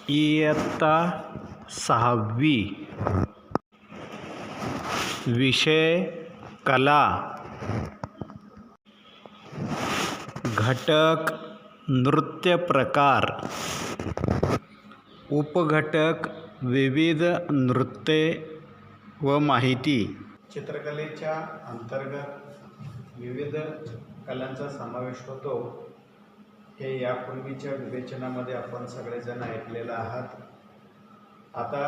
इयत्ता 6वी. विषय कला. घटक नृत्य प्रकार. उपघटक विविध नृत्ये व माहिती. चित्रकलेच्या अंतर्गत विविध कलांचा समावेश होतो हे यापूर्वीच्या विवेचनामध्ये आपण सगळेजण ऐकलेलं आहात. आता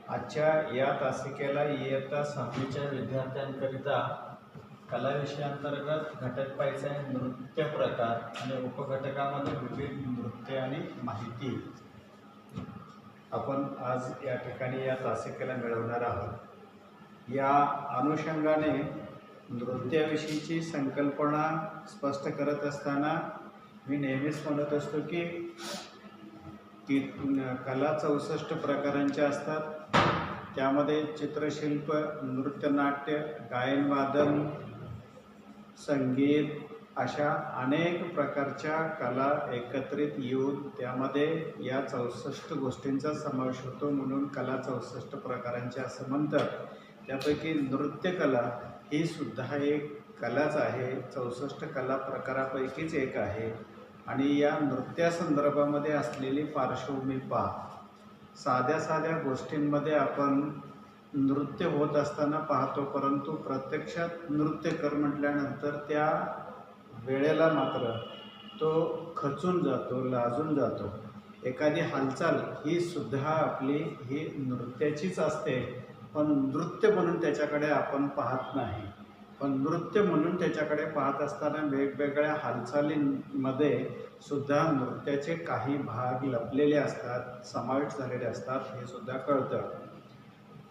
आजच्या या तासिकेला इयत्ता 6वीच्या विद्यार्थ्यांकरिता कला विषयाअंतर्गत घटक पाहायचा आहे नृत्य प्रकार आणि उपघटकामध्ये विविध नृत्य आणि माहिती आपण आज या ठिकाणी या तासिकेला मिळवणार आहोत. या अनुषंगाने नृत्याविषयीची संकल्पना स्पष्ट करत असताना मी नेहमीच म्हणत असतो की कला 64 प्रकारांच्या असतात. त्यामध्ये चित्रशिल्प, नृत्यनाट्य, गायन वादन, संगीत अशा अनेक प्रकारच्या कला एकत्रित येऊन त्यामध्ये या 64 गोष्टींचा समावेश होतो. म्हणून कला 64 प्रकारांच्या असं म्हणतात. त्यापैकी नृत्यकला ही सुद्धा एक कलाच आहे. 64 कला प्रकारापैकीच एक आहे. आणि या नृत्यासंदर्भामध्ये असलेली पार्श्वभूमी पहा. साध्या साध्या गोष्टींमध्ये आपण नृत्य होत असताना पाहतो, परंतु प्रत्यक्षात नृत्य कर म्हटल्यानंतर त्या वेळेला मात्र तो खचून जातो, लाजून जातो. एखादी हालचाल ही सुद्धा आपली ही नृत्याचीच असते, पण नृत्य म्हणून त्याच्याकडे आपण पाहत नाही. पण नृत्य म्हणून त्याच्याकडे पाहत असताना वेगवेगळ्या हालचालींमध्ये सुद्धा नृत्याचे काही भाग लपलेले असतात, समावेश झालेले असतात, हे सुद्धा कळतं.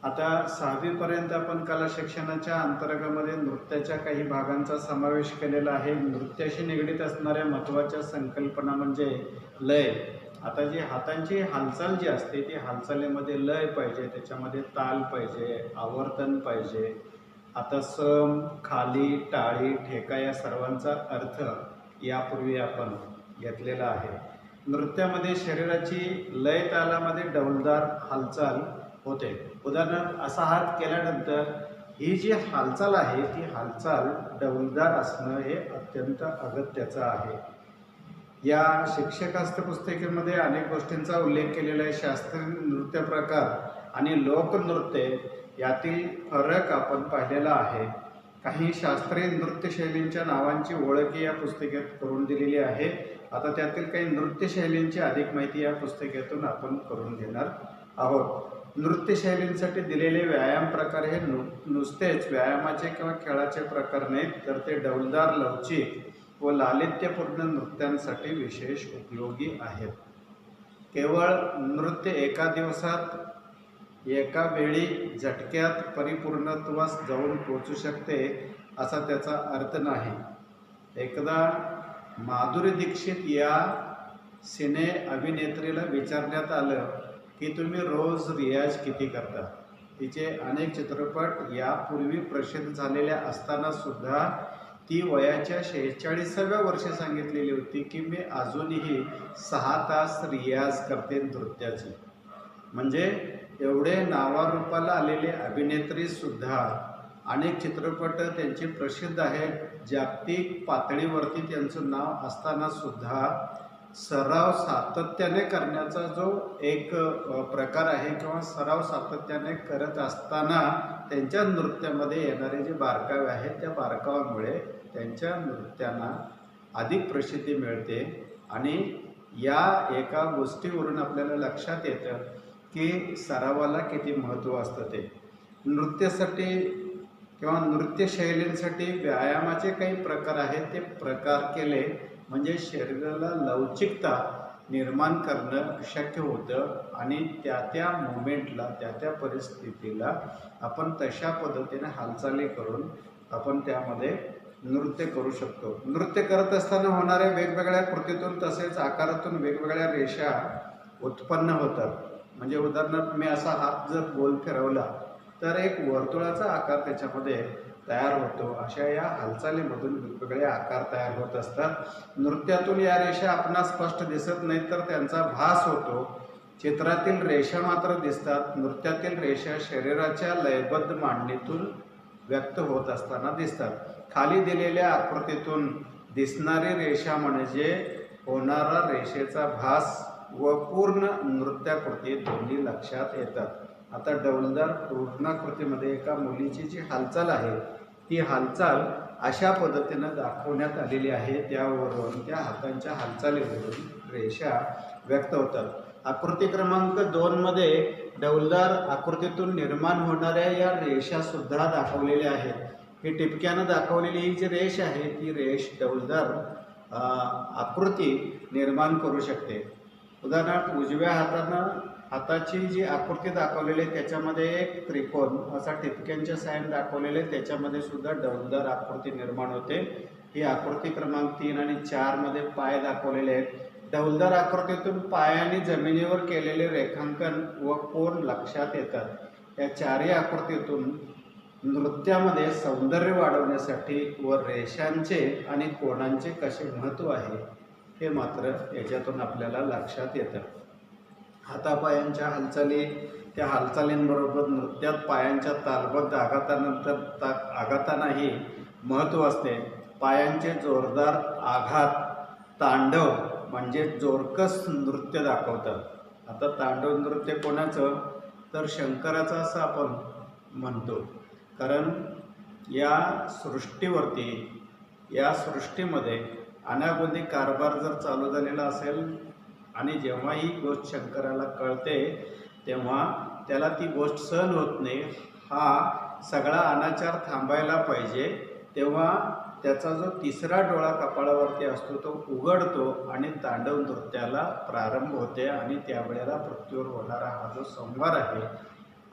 आता 6वीपर्यंत आपण कला शिक्षणाच्या अंतर्गतामध्ये नृत्याच्या काही भागांचा समावेश केलेला आहे. नृत्याशी निगडीत असणाऱ्या महत्त्वाच्या संकल्पना म्हणजे लय. आता जी हातांची हालचाल जी असते ती हालचालीमध्ये लय पाहिजे, त्याच्यामध्ये ताल पाहिजे, आवर्तन पाहिजे. आता सम, खाली, टाळी, ठेका या सर्वांचा अर्थ यापूर्वी आपण घेतलेला आहे. नृत्यामध्ये शरीराची लय तालामध्ये डौलदार हालचाल होते. उदाहरणार्थ असा हात केल्यानंतर ही जी हालचाल आहे ती हालचाल डौलदार असणं हे अत्यंत अगत्याचं आहे. या शिक्षकास्थ पुस्तिकेमध्ये अनेक गोष्टींचा उल्लेख केलेला आहे. शास्त्रीय नृत्य प्रकार आणि लोकनृत्य यातील फरक आपण पाहिलेला आहे. काही शास्त्रीय नृत्यशैलींच्या नावांची ओळख या पुस्तिकेत करून दिलेली आहे. आता त्यातील काही नृत्यशैलींची अधिक माहिती या पुस्तिकेतून आपण करून घेणार आहोत. नृत्यशैलींसाठी दिलेले व्यायाम प्रकार हे नुसतेच व्यायामाचे किंवा खेळाचे प्रकार नाहीत, तर ते डौलदार, लवचिक व लालित्यपूर्ण नृत्यांसाठी विशेष उपयोगी आहेत. केवळ नृत्य एका दिवसात एका वेळी झटक्यात परिपूर्णत्वास जाऊन पोचू शकते असा त्याचा अर्थ नाही. एकदा माधुरी दीक्षित या सिने अभिनेत्रीला विचारण्यात आलं की तुम्ही रोज रियाज किती करता. तिचे अनेक चित्रपट यापूर्वी प्रसिद्ध झालेल्या असताना सुद्धा ती वयाच्या 46व्या वर्षी सांगितलेली होती की मी अजूनही 6 तास रियाज करते नृत्याची. म्हणजे एवढे नावारूपाला आलेले अभिनेत्री सुद्धा अनेक चित्रपट त्यांचे प्रसिद्ध आहेत, जागतिक पातळीवरती त्यांचं नाव असताना सुद्धा सराव सातत्याने करण्याचा जो एक प्रकार आहे किंवा सराव सातत्याने करत असताना त्यांच्या नृत्यामध्ये येणारे जे बारकावे आहेत त्या बारकाव्यामुळे त्यांच्या नृत्यांना अधिक प्रसिद्धी मिळते. आणि या एका गोष्टीवरून आपल्याला लक्षात येतं की सरावाला किती महत्त्व असतं. ते नृत्यासाठी किंवा नृत्यशैलींसाठी व्यायामाचे काही प्रकार आहेत, ते प्रकार केले म्हणजे शरीराला लवचिकता निर्माण करणं शक्य होतं आणि त्या मोमेंटला त्या परिस्थितीला आपण तशा पद्धतीने हालचाली करून आपण त्यामध्ये नृत्य करू शकतो. नृत्य करत असताना होणाऱ्या वेगवेगळ्या कृतीतून तसेच आकारातून वेगवेगळ्या रेषा उत्पन्न होतात. म्हणजे उदाहरणार्थ मी असा हात जर गोल फिरवला तर एक वर्तुळाचा आकार त्याच्यामध्ये तयार होतो, अशा या हालचालीमधून वेगवेगळे आकार तयार होत असतात। नृत्यातून या रेषा आपणास स्पष्ट दिसत नाहीत, तर त्यांचा भास होतो। चित्रातील रेषा मात्र दिसतात। नृत्यातील रेषा शरीराच्या लयबद्ध मांडणीतून व्यक्त होत असताना दिसतात। खाली दिलेल्या आकृतीतून दिसणारी रेषा म्हणजे होणारा रेषेचा भास व पूर्ण नृत्याकृती दोन्ही लक्षात येतात। आता डौलदार पूर्णाकृतीमध्ये एका मुलीची जी हालचाल आहे ती हालचाल अशा पद्धतीनं दाखवण्यात आलेली आहे, त्यावरून त्या हातांच्या हालचालीवरून रेषा व्यक्त होतात। आकृती क्रमांक 2 मध्ये डौलदार आकृतीतून निर्माण होणाऱ्या या रेषा सुद्धा दाखवलेल्या आहेत। ही टिपक्यानं दाखवलेली ही जी रेष आहे ती रेष डौलदार आकृती निर्माण करू शकते। उदाहरणार्थ उजव्या हाताची जी आकृती दाखवलेली आहे त्याच्यामध्ये एक त्रिकोण असा टिपक्यांच्या साहाय्याने दाखवलेले, त्याच्यामध्ये सुद्धा डौलदार आकृती निर्माण होते। ही आकृती क्रमांक 3 आणि 4 मध्ये पाय दाखवलेले आहेत। डौलदार आकृतीतून पायाने जमिनीवर केलेले रेखांकन व कोन लक्षात येतात। या चारही आकृतीतून नृत्यामध्ये सौंदर्य वाढवण्यासाठी व रेषांचे आणि कोणांचे कसे महत्त्व आहे हे मात्र याच्यातून आपल्याला लक्षात येतं। हातापायांच्या हालचाली, त्या हालचालींबरोबर नृत्यात पायांच्या तालबद्ध आघातांनाही महत्त्व असते। पायांचे जोरदार आघात तांडव म्हणजे जोरकस नृत्य दाखवतात। आता तांडव नृत्य कोणाचं, तर शंकराचं असं आपण म्हणतो, कारण या सृष्टीमध्ये अनागोंदी कारभार जर चालू झालेला असेल आणि जेव्हा ही गोष्ट शंकराला कळते तेव्हा त्याला ती गोष्ट सहन होत नाही, हा सगळा अनाचार थांबायला पाहिजे, तेव्हा त्याचा जो तिसरा डोळा कपाळावरती असतो तो उघडतो आणि तांडव नृत्याला प्रारंभ होते आणि त्यावेळेला पृथ्वीवर होणारा हा जो संहार आहे,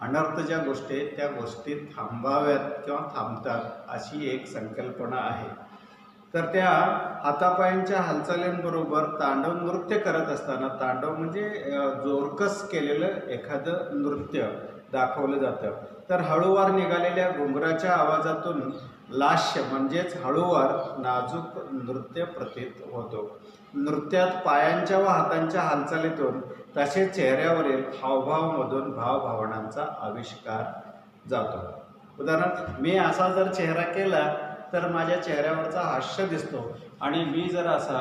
अनर्थ ज्या गोष्टी आहेत त्या गोष्टी थांबाव्यात किंवा थांबतात अशी एक संकल्पना आहे। तर त्या हातापायांच्या हालचालींबरोबर तांडव नृत्य करत असताना, तांडव म्हणजे जोरकस केलेलं एखादं नृत्य दाखवलं जातं। तर हळूवार निघालेल्या घुंगराच्या आवाजातून लास्य म्हणजेच हळूवार नाजूक नृत्य प्रतीत होतो। नृत्यात पायांच्या व हातांच्या हालचालीतून तसेच चेहऱ्यावरील हावभावामधून भावभावनांचा आविष्कार जातो। उदाहरणार्थ मी असा जर चेहरा केला तर माझ्या चेहऱ्यावरचा हास्य दिसतो, आणि मी जर असा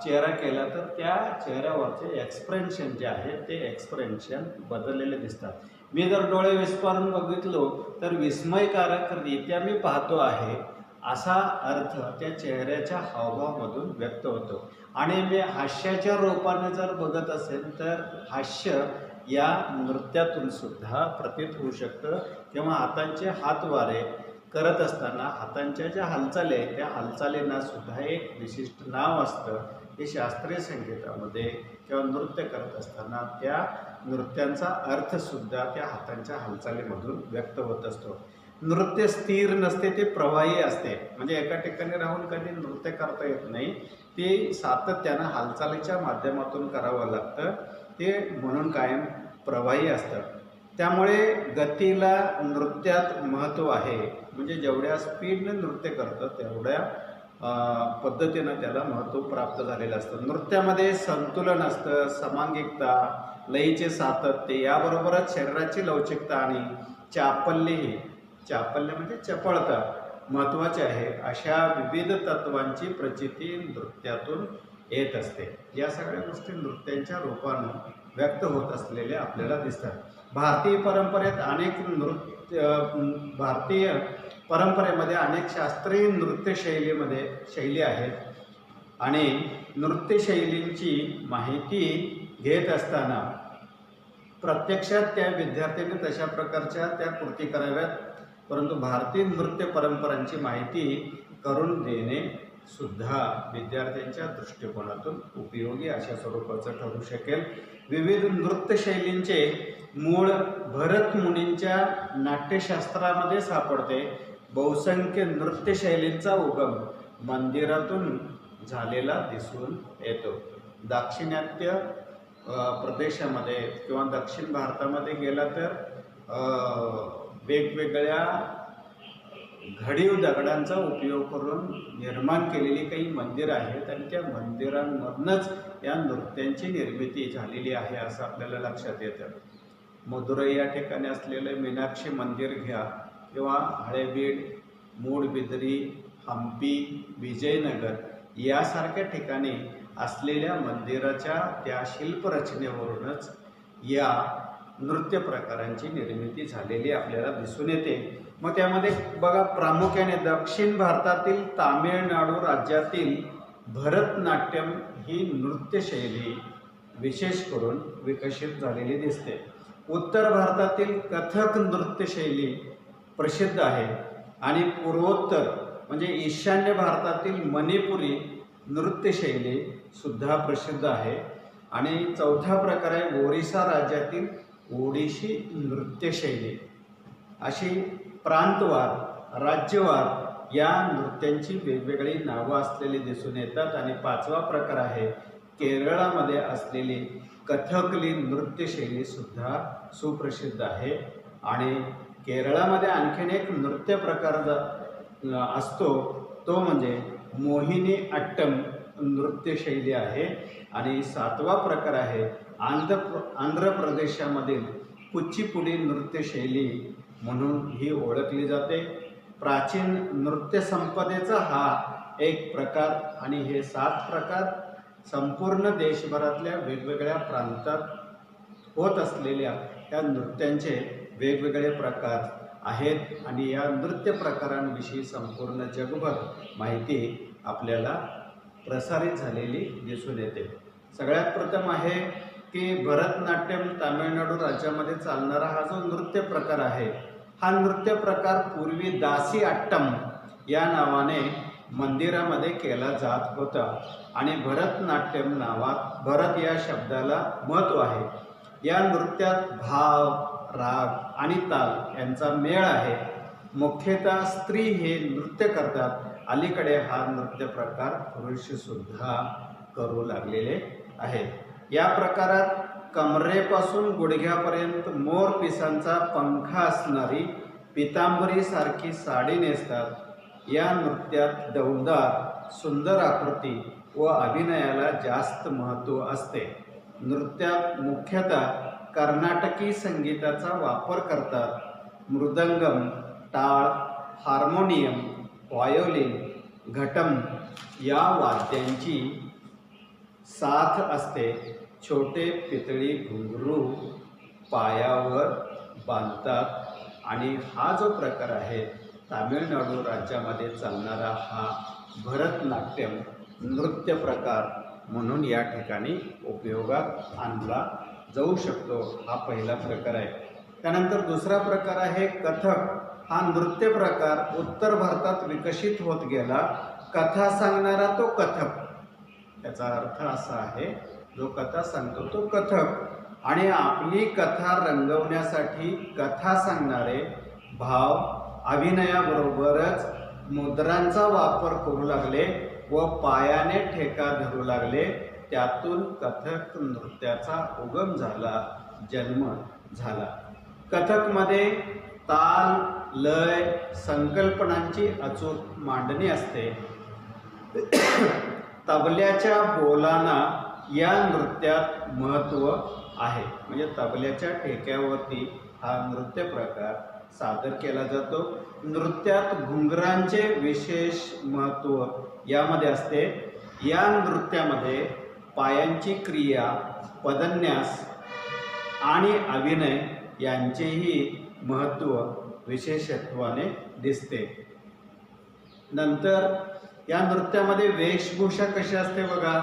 चेहरा केला तर त्या चेहऱ्यावरचे एक्सप्रेशन जे आहे ते एक्सप्रेशन बदललेले दिसतात। मी जर डोळे विस्फारून बघितलो तर विस्मयकारकरित्या मी पाहतो आहे असा अर्थ त्या चेहऱ्याच्या हावभावामधून व्यक्त होतो। आणि मी हास्याच्या रूपाने जर बघत असेल तर हास्य या नृत्यातून सुद्धा प्रतीत होऊ शकतं। किंवा हातांचे हातवारे करत असताना हातांच्या ज्या हालचाली आहेत त्या हालचालींना सुद्धा एक विशिष्ट नाव असतं। हे शास्त्रीय संगीतामध्ये किंवा नृत्य करत असताना त्या नृत्यांचा अर्थसुद्धा त्या हातांच्या हालचालीमधून व्यक्त होत असतो। नृत्य स्थिर नसते, ते प्रवाही असते, म्हणजे एका ठिकाणी राहून कधी नृत्य करता येत नाही, ते सातत्यानं हालचालीच्या माध्यमातून करावं लागतं, ते म्हणून कायम प्रवाही असतं। त्यामुळे गतीला नृत्यात महत्त्व आहे, म्हणजे जेवढ्या स्पीडनं नृत्य करतं तेवढ्या पद्धतीनं त्याला महत्त्व प्राप्त झालेलं असतं। नृत्यामध्ये संतुलन असतं, समांगिकता, लयीचे सातत्य, याबरोबरच शरीराची लवचिकता आणि चापल्य म्हणजे चपळता महत्त्वाचे आहे। अशा विविध तत्वांची प्रचिती नृत्यातून येत असते। या सगळ्या गोष्टी नृत्यांच्या रूपानं व्यक्त होत असलेल्या आपल्याला दिसतात। भारतीय परंपरेमध्ये अनेक शास्त्रीय शैली आहेत, आणि नृत्यशैलींची माहिती घेत असताना प्रत्यक्षात त्या विद्यार्थ्यांनी तशा प्रकारच्या त्या कृती कराव्यात, परंतु भारतीय नृत्य परंपरांची माहिती करून देणे सुद्धा विद्यार्थ्यांच्या दृष्टिकोनातून उपयोगी अशा स्वरूपाचं ठरू शकेल। विविध नृत्यशैलींचे मूळ भरत मुनींच्या नाट्यशास्त्रामध्ये सापडते। बहुसंख्य नृत्यशैलींचा उगम मंदिरातून झालेला दिसून येतो। दाक्षिणात्य प्रदेशामध्ये किंवा दक्षिण भारतामध्ये गेला तर वेगवेगळ्या घडीव दगडांचा उपयोग करून निर्माण केलेली काही मंदिरं आहेत आणि त्या मंदिरांमधूनच या नृत्यांची निर्मिती झालेली आहे असं आपल्याला लक्षात येतं. मदुराई या ठिकाणी असलेलं मीनाक्षी मंदिर घ्या किंवा हळेबीड, मूडबिद्री, हंपी, विजयनगर यासारख्या ठिकाणी असलेल्या मंदिराच्या त्या शिल्परचनेवरूनच या नृत्य प्रकारांची निर्मिती झालेली आपल्याला दिसून येते. मग त्यामध्ये बघा, प्रामुख्याने दक्षिण भारतातील तामिळनाडू राज्यातील भरतनाट्यम ही नृत्यशैली विशेष करून विकसित झालेली दिसते. उत्तर भारतातील कथक नृत्यशैली प्रसिद्ध आहे आणि पूर्वोत्तर म्हणजे ईशान्य भारतातील मणिपुरी नृत्यशैली सुद्धा प्रसिद्ध आहे. आणि चौथा प्रकार आहे ओरिसा राज्यातील ओडिशी नृत्यशैली. अशी प्रांतवार, राज्यवार या नृत्यांची वेगवेगळी नावं असलेली दिसून येतात. आणि पाचवा प्रकार आहे केरळामध्ये असलेली कथकली नृत्यशैली सुद्धा सुप्रसिद्ध आहे. आणि केरळामध्ये आणखीन एक नृत्य प्रकार असतो तो म्हणजे मोहिनी अट्टम नृत्यशैली आहे. आणि सातवा प्रकार आहे आंध्र प्रदेशामधील कुचिपुडी नृत्यशैली म्हणून ही ओळखली जाते. प्राचीन नृत्य संपदेचा हा एक प्रकार आणि हे 7 प्रकार संपूर्ण देशभरातल्या वेगवेगळ्या प्रांतात होत असलेल्या या नृत्यांचे वेगवेगळे प्रकार आहेत. आणि या नृत्य प्रकारांविषयी संपूर्ण जगभर माहिती आपल्याला प्रसारित झालेली दिसून येते. सगळ्यात प्रथम आहे की भरतनाट्यम तामिळनाडू राज्यामध्ये चालणारा हा जो नृत्य प्रकार आहे, हा नृत्य प्रकार पूर्वी दासी अट्टम या नावाने मंदिरामध्ये केला जात होता. आणि भरतनाट्यम नावात भरत या शब्दाला महत्त्व आहे. या नृत्यात भाव, राग आणि ताल यांचा मेळ आहे. मुख्यतः स्त्री हे नृत्य करतात. अलीकडे हा नृत्य प्रकार पुरुष सुद्धा करू लागलेले आहेत. या प्रकारात कमरेपासून गुडघ्यापर्यंत मोर पिसांचा पंखा असणारी पितांबरी सारखी साडी नेसतात. या नृत्यात डौलदार, सुंदर आकृती व अभिनयाला जास्त महत्त्व असते. नृत्यात मुख्यतः कर्नाटकी संगीताचा वापर करतात. मृदंगम, टाळ, हार्मोनियम, व्हायोलिन, घटम या वाद्यांची साथ असते. छोटे पितळी घुंगरू पायावर बांधतात. आणि हा जो प्रकार आहे तामिळनाडू राज्यामध्ये चालणारा हा भरतनाट्यम नृत्य प्रकार म्हणून या ठिकाणी उपयोगात आणला जाऊ शकतो. हा पहिला प्रकार आहे. त्यानंतर दुसरा प्रकार आहे कथक. हा नृत्य प्रकार उत्तर भारतात विकसित होत गेला. कथा सांगणारा तो कथक, याचा अर्थ असा आहे जो कथा सांगतो तो कथक. आणि आपली कथा रंगवण्यासाठी कथा सांगणारे भाव अभिनयाबरोबरच मुद्रांचा वापर करू लागले व पायाने ठेका धरू लागले. त्यातून कथक नृत्याचा उगम झाला, जन्म झाला. कथकमध्ये ताल, लय, संकल्पनांची अचूक मांडणी असते. तबल्याच्या बोलांना या नृत्यात महत्त्व आहे. म्हणजे तबल्याच्या ठेक्यावरती हा नृत्य प्रकार सादर केला जातो. नृत्यात घुंगरांचे विशेष महत्त्व यामध्ये असते. या नृत्यामध्ये पायांची क्रिया, पदन्यास आणि अभिनय यांचेही महत्त्व विशेषत्वाने दिसते. नंतर या नृत्यामध्ये वेशभूषा कशी असते बघा,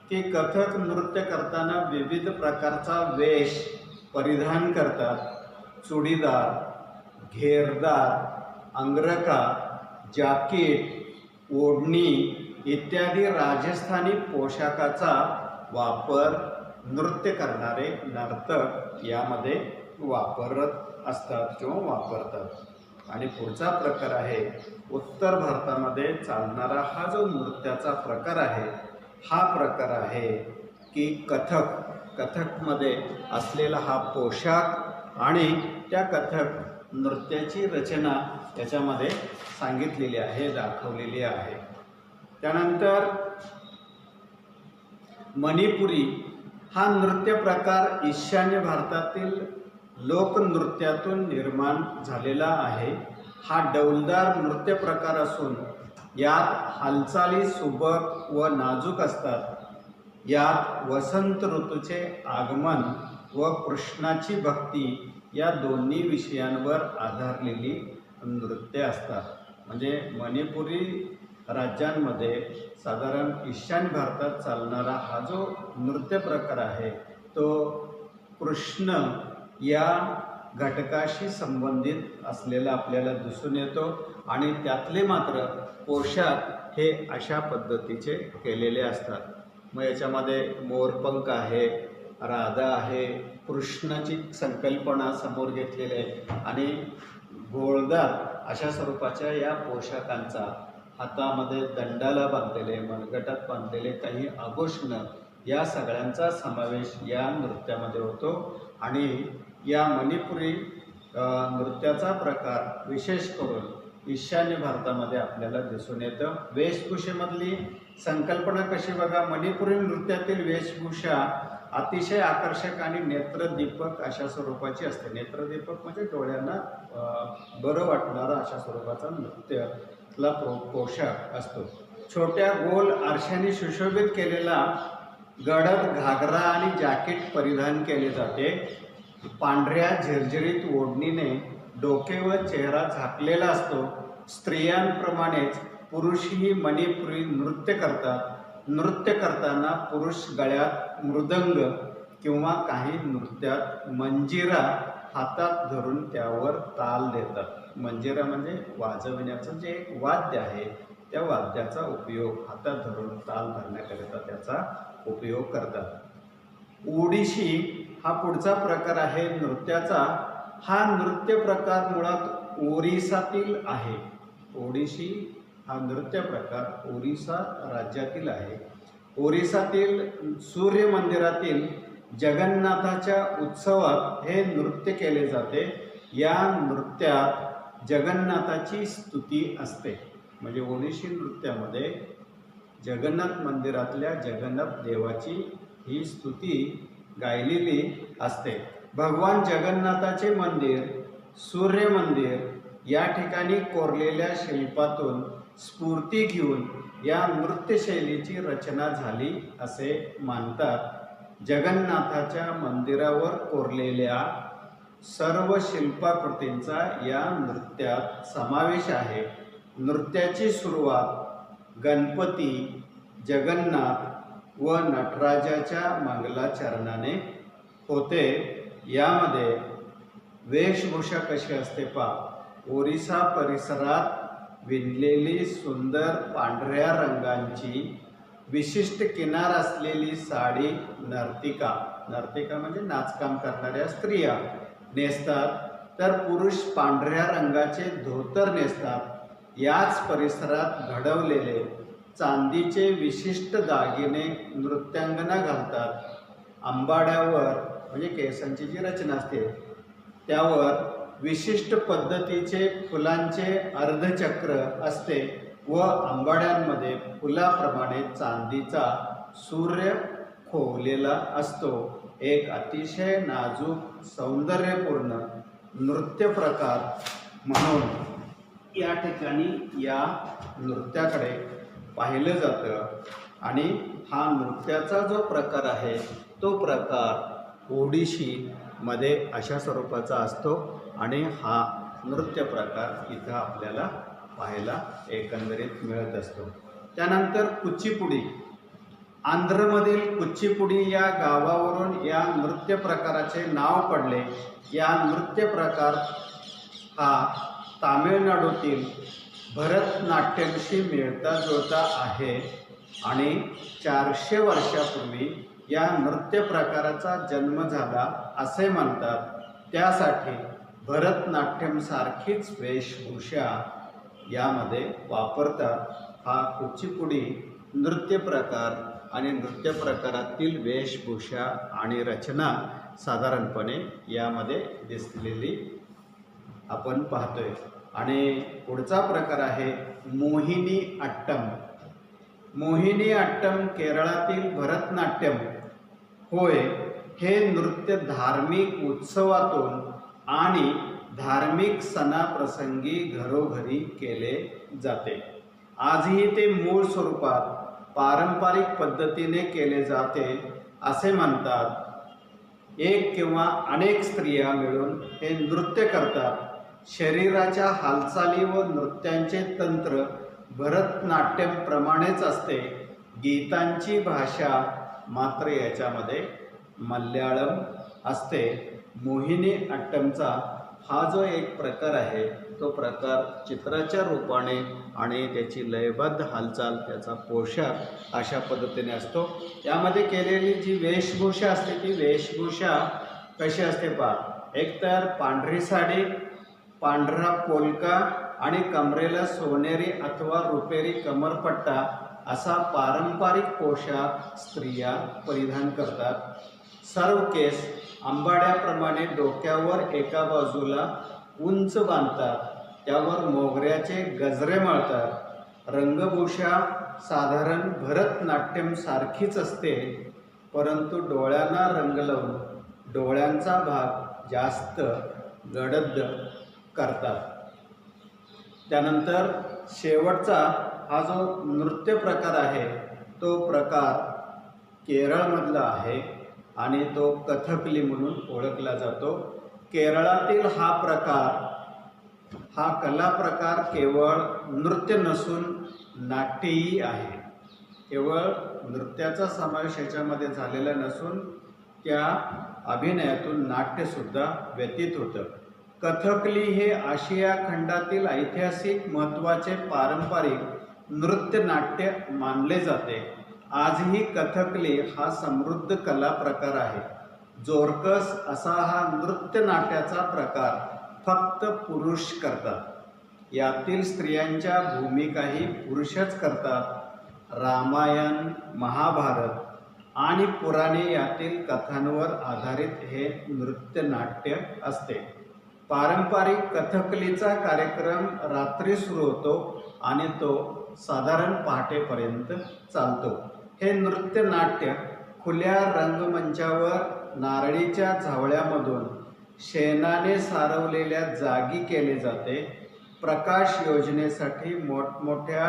की कथक नृत्य करताना विविध प्रकारचा वेश परिधान करतात. चुडीदार, घेरदार, अंगरखा, जाकीट, ओढणी इत्यादी राजस्थानी पोशाखाचा वापर नृत्य करणारे नर्तक यामध्ये वापरत असतात किंवा वापरतात. आणि पुढचा प्रकार आहे उत्तर भारतामध्ये चालणारा हा जो नृत्याचा प्रकार आहे, हा प्रकार आहे की कथक. कथकमध्ये असलेला हा पोशाख आणि त्या कथक नृत्याची रचना याच्यामध्ये सांगितलेली आहे, दाखवलेली आहे. त्यानंतर मणिपुरी हा नृत्य प्रकार ईशान्य भारतातील लोकनृत्यातून निर्माण झालेला आहे. हा डौलदार नृत्य प्रकार असून यात हालचाली सुबक व नाजूक असतात. यात वसंत ऋतूचे आगमन व कृष्णाची भक्ती या दोन्ही विषयांवर आधारलेली नृत्य असतात. म्हणजे मणिपुरी राज्यांमध्ये साधारण ईशान्य भारतात चालणारा हा जो नृत्य प्रकार आहे तो कृष्ण या घटकाशी संबंधित असलेला आपल्याला दिसून येतो. आणि त्यातले मात्र पोशाख हे अशा पद्धतीचे केलेले असतात. मग याच्यामध्ये मोरपंख आहे, राधा आहे, कृष्णाची संकल्पना समोर घेतलेली आहे आणि गोळदार अशा स्वरूपाच्या या पोशाखांचा, हातामध्ये दंडाला बांधलेले, मनगटात बांधलेले काही आभूषण या सगळ्यांचा समावेश या नृत्यामध्ये होतो. आणि या मणिपुरी नृत्याचा प्रकार विशेष करून ईशान्य भारतामध्ये आपल्याला दिसून येतं. वेशभूषेमधली संकल्पना कशी बघा, मणिपुरी नृत्यातील वेशभूषा अतिशय आकर्षक आणि नेत्रदीपक अशा स्वरूपाची असते. नेत्रदीपक म्हणजे डोळ्यांना बरं वाटणारा अशा स्वरूपाचा नृत्यातला पोशाख असतो. छोट्या गोल आरशाने सुशोभित केलेला गडद घागरा आणि जॅकेट परिधान केले जाते. पांढऱ्या झिरझिरीत ओढणीने डोके व चेहरा झाकलेला असतो. स्त्रियांप्रमाणेच पुरुषही मणिपुरी नृत्य करतात. नृत्य करताना पुरुष गळ्यात मृदंग किंवा काही नृत्यात मंजिरा हातात धरून त्यावर ताल देतात. मंजिरा म्हणजे वाजविण्याचं जे एक वाद्य आहे त्या वाद्याचा उपयोग हातात धरून ताल धरण्याकरिता त्याचा उपयोग करतात. ओडिशी हा पुढचा प्रकार आहे नृत्याचा. हा नृत्य प्रकार मुळात ओरिसातील आहे. ओडिशी हा नृत्य प्रकार ओरिसा राज्यातील आहे. ओरिसातील सूर्य मंदिरातील जगन्नाथाच्या उत्सवात हे नृत्य केले जाते. या नृत्यात जगन्नाथाची स्तुती असते. म्हणजे ओडिशी नृत्यामध्ये जगन्नाथ मंदिरातल्या जगन्नाथ देवाची ही स्तुती गायलेली असते. भगवान जगन्नाथाचे मंदिर, सूर्य मंदिर या ठिकाणी कोरलेल्या शिल्पातून स्फूर्ती घेऊन या नृत्यशैलीची रचना झाली असे मानतात. जगन्नाथाच्या मंदिरावर कोरलेल्या सर्व शिल्पाकृतींचा या नृत्यात समावेश आहे. नृत्याची सुरुवात गणपती, जगन्नाथ व नटराजाच्या मंगलाचरणाने होते. यामध्ये वेशभूषा कशी असते पहा. ओरिसा परिसरात विणलेली सुंदर पांढऱ्या रंगाची विशिष्ट किनार असलेली साडी नर्तिका, नर्तिका म्हणजे नाचकाम करणाऱ्या स्त्रिया नेसतात. तर पुरुष पांढऱ्या रंगाचे धोतर नेसतात. याच परिसरात घडवलेले चांदीचे विशिष्ट दागिने नृत्यांगना घालतात. आंबाड्यावर म्हणजे केसांची जी रचना असते त्यावर विशिष्ट पद्धतीचे फुलांचे अर्धचक्र असते व आंबाड्यांमध्ये फुलाप्रमाणे चांदीचा सूर्य खोवलेला असतो. एक अतिशय नाजूक सौंदर्यपूर्ण नृत्य प्रकार म्हणून या ठिकाणी या नृत्याकडे पाहिलं जातं. आणि हा नृत्याचा जो प्रकार आहे तो प्रकार ओडिशीमध्ये अशा स्वरूपाचा असतो. आणि हा नृत्य प्रकार इथं आपल्याला पाहायला एकंदरीत मिळत असतो. त्यानंतर कुचिपुडी. आंध्रमधील कुचिपुडी या गावावरून या नृत्य प्रकाराचे नाव पडले. या नृत्य प्रकार हा तामिळनाडूतील भरतनाट्यमशी मिळता जुळता आहे. आणि 400 वर्षापूर्वी या नृत्य प्रकाराचा जन्म झाला असे म्हणतात. त्यासाठी भरतनाट्यम सारखीच वेशभूषा यामध्ये वापरतात. हा कुचिपुडी नृत्य प्रकार आणि नृत्य प्रकारातील वेशभूषा आणि रचना साधारणपणे यामध्ये दिसलेली आपण पाहतोय. आणि पुढचा प्रकार आहे मोहिनी अट्टम. मोहिनी अट्टम केरळातील भरतनाट्यम होय. हे नृत्य धार्मिक उत्सवातून आणि धार्मिक सणाप्रसंगी घरोघरी केले जाते. आजही ते मूळ स्वरूपात पारंपरिक पद्धतीने केले जाते असे म्हणतात. एक किंवा अनेक स्त्रिया मिळून हे नृत्य करतात. शरीराच्या हालचाली व नृत्यांचे तंत्र भरतनाट्यम प्रमाणेच असते. गीतांची भाषा मात्र याच्यामध्ये मल्याळम असते. मोहिनी अट्टमचा हा जो एक प्रकार आहे तो प्रकार चित्राच्या रूपाने आणि त्याची लयबद्ध हालचाल, त्याचा पोशाख अशा पद्धतीने असतो. यामध्ये केलेली जी वेशभूषा असते ती वेशभूषा कशी असते पहा. एकतर पांढरी साडी, पांढरा पोलका आणि कमरेला सोनेरी अथवा रुपेरी कमरपट्टा असा पारंपरिक पोशाख स्त्रिया परिधान करतात. सर्व केस आंबाड्याप्रमाणे डोक्यावर एका बाजूला उंच बांधतात. त्यावर मोगऱ्याचे गजरे मळतात. रंगभूषा साधारण भरतनाट्यम सारखीच असते, परंतु डोळ्यांना रंग लावून डोळ्यांचा भाग जास्त गडद करतात. त्यानंतर शेवटचा हा जो नृत्य प्रकार आहे तो प्रकार केरळमधला आहे आणि तो कथकली म्हणून ओळखला जातो. केरळातील हा कला प्रकार केवळ नृत्य नसून नाट्यही आहे. केवळ नृत्याचा समावेश याच्यामध्ये झालेला नसून त्या अभिनयातून नाट्यसुद्धा व्यतीत होतं. कथकली हे आशिया खंडातील ऐतिहासिक महत्त्वाचे पारंपरिक नृत्य नाट्य मानले जाते. आजही कथकली हा समृद्ध कला प्रकार आहे. जोरकस असा हा नृत्य नाट्याचा प्रकार फक्त पुरुष करतात. यातील स्त्रियांच्या भूमिकाही पुरुषच करतात. रामायण, महाभारत आणि पुराणे यातील कथांवर आधारित हे नृत्य नाट्य असते. पारंपरिक कथकलीचा कार्यक्रम रात्री सुरू होतो आणि तो साधारण पहाटेपर्यंत चालतो. हे नृत्य नाट्य खुल्या रंगमंचावर नारळीच्या झावळ्यामधून शेणाने सारवलेल्या जागी केले जाते. प्रकाश योजनेसाठी मोठमोठ्या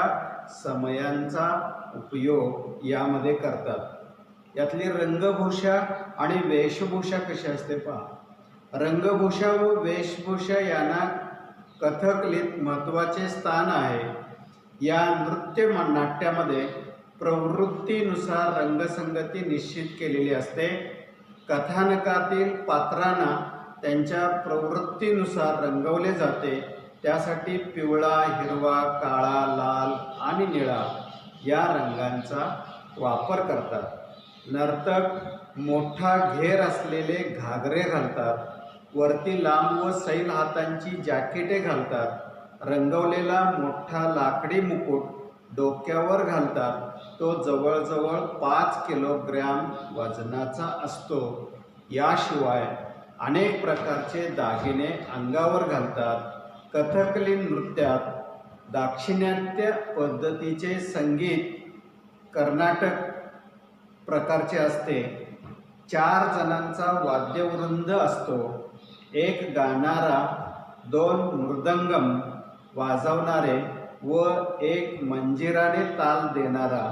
समयांचा उपयोग यामध्ये करतात. यातली रंगभूषा आणि वेशभूषा कशी असते पहा. रंगभूषा व वेशभूषा यांना कथकलीत महत्त्वाचे स्थान आहे. या नृत्य नाट्यामध्ये प्रवृत्तीनुसार रंगसंगती निश्चित केलेली असते. कथानकातील पात्रांना त्यांच्या प्रवृत्तीनुसार रंगवले जाते. त्यासाठी पिवळा, हिरवा, काळा, लाल आणि निळा या रंगांचा वापर करतात. नर्तक मोठा घेर असलेले घागरे घालतात. वरती लांब व सैल हातांची जॅकेटे घालतात. रंगवलेला मोठा लाकडी मुकुट डोक्यावर घालतात. तो जवळजवळ 5 किलोग्रॅम वजनाचा असतो. याशिवाय अनेक प्रकारचे दागिने अंगावर घालतात. कथकली नृत्यात दाक्षिणात्य पद्धतीचे संगीत कर्नाटक प्रकारचे असते. 4 जणांचा वाद्यवृंद असतो. एक गाणारा, 2 मृदंगम वाजवणारे व एक मंजिराने ताल देणारा.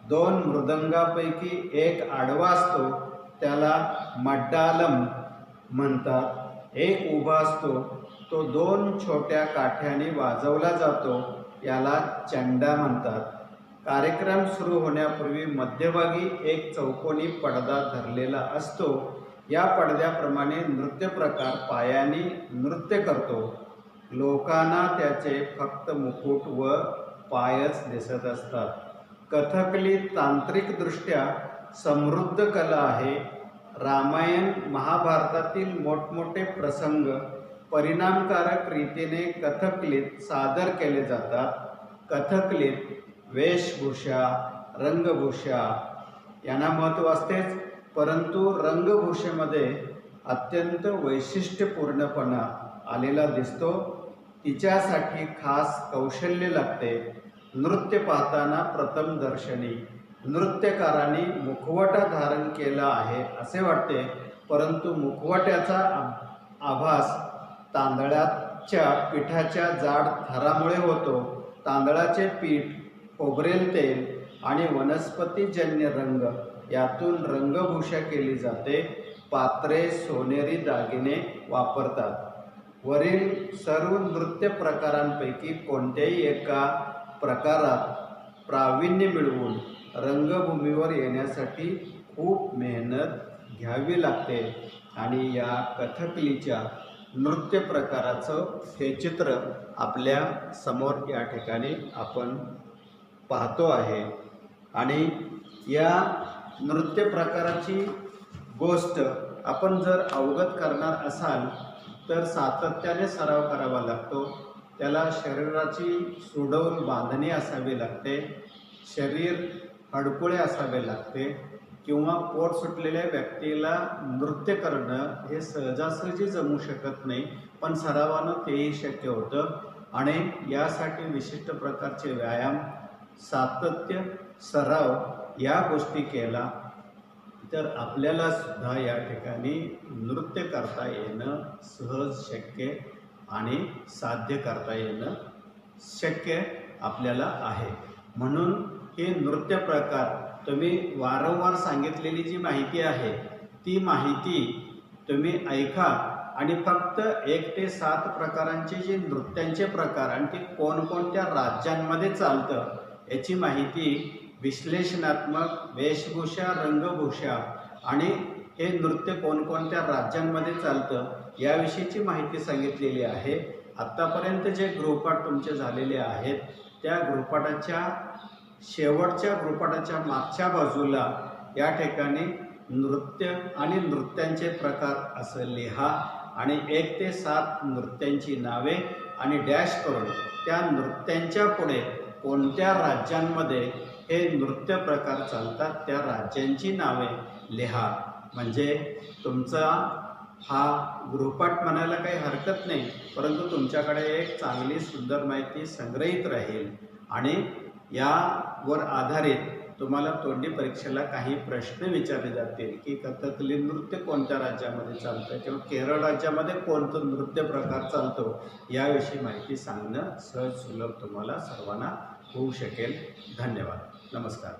2 मृदंगापैकी एक आडवा असतो, त्याला मड्डालम म्हणतात. एक उभा असतो, तो 2 छोट्या काठ्याने वाजवला जातो, याला चंडा म्हणतात. कार्यक्रम सुरू होण्यापूर्वी मध्यभागी एक चौकोनी पडदा धरलेला असतो. या पडद्याप्रमाणे नृत्य प्रकार पायाने नृत्य करतो. लोकांना त्याचे फक्त मुकुट व पायच दिसत असतात. कथकली तांत्रिकदृष्ट्या समृद्ध कला आहे. रामायण, महाभारतातील मोठमोठे प्रसंग परिणामकारक रीतीने कथकलीत सादर केले जातात. कथकलीत वेशभूषा, रंगभूषा यांना महत्त्व असतेच, परंतु रंगभूषेमध्ये अत्यंत वैशिष्ट्यपूर्णपणा आलेला दिसतो. तिच्यासाठी खास कौशल्य लागते. नृत्य पाहताना प्रथम दर्शनी नृत्यकारांनी मुखवटा धारण केला आहे असे वाटते, परंतु मुखवट्याचा आभास तांदळाच्या पिठाच्या जाड थरामुळे होतो. तांदळाचे पीठ, खोबरेल तेल आणि वनस्पतीजन्य रंग यातून रंगभूषा केली जाते. पात्रे सोनेरी दागिने वापरतात. वरील सर्व नृत्य प्रकारांपैकी कोणत्याही एका प्रकारात प्रावीण्य मिळवून रंगभूमीवर येण्यासाठी खूप मेहनत घ्यावी लागते आणि या कथकलीच्या नृत्य प्रकाराचं हे चित्र आपल्या समोर या ठिकाणी आपण पाहतो आहे. आणि या नृत्य प्रकाराची गोष्ट आपण जर अवगत करणार असाल तर सातत्याने सराव करावा लागतो. त्याला शरीराची सुडौल बांधणी असावी लागते, शरीर हडकुळे असावे लागते, किंवा पोट सुटलेल्या व्यक्तीला नृत्य करणं हे सहजासहजी जमू शकत नाही, पण सरावानं तेही शक्य होतं. आणि यासाठी विशिष्ट प्रकारचे व्यायाम, सातत्य, सराव या गोष्टी केला तर आपल्याला सुद्धा या ठिकाणी नृत्य करता येणं सहज शक्य आणि साध्य करता येणं शक्य आपल्याला आहे. म्हणून हे नृत्य प्रकार तुम्ही वारंवार सांगितलेली जी माहिती आहे ती माहिती तुम्ही ऐका आणि फक्त 1 ते 7 प्रकारांचे जे नृत्यांचे प्रकार आणि ते कोणकोणत्या राज्यांमध्ये चालतं याची माहिती, विश्लेषणात्मक, वेशभूषा, रंगभूषा आणि हे नृत्य कोणकोणत्या राज्यांमध्ये चालतं याविषयीची माहिती सांगितलेली आहे. आत्तापर्यंत जे गृहपाठ तुमचे झालेले आहेत त्या गृहपाठाच्या शेवटच्या गृहपाठाच्या मागच्या बाजूला या ठिकाणी नृत्य आणि नृत्यांचे प्रकार असं लिहा आणि 1 ते 7 नृत्यांची नावे आणि डॅश करून त्या नृत्यांच्या पुढे कोणत्या राज्यांमध्ये हे नृत्य प्रकार चालतात त्या राज्यांची नावे लिहा. म्हणजे तुमचा हा गृहपाठ म्हणायला काही हरकत नाही, परंतु तुमच्याकडे एक चांगली सुंदर माहिती संग्रहित राहील आणि यावर आधारित तुम्हाला तोंडी परीक्षेला काही प्रश्न विचारले जातील की कथकली नृत्य कोणत्या राज्यामध्ये चालतं किंवा केरळ राज्यामध्ये कोणतं नृत्य प्रकार चालतो याविषयी माहिती सांगणं सहज सुलभ तुम्हाला सर्वांना होऊ शकेल. धन्यवाद. नमस्कार.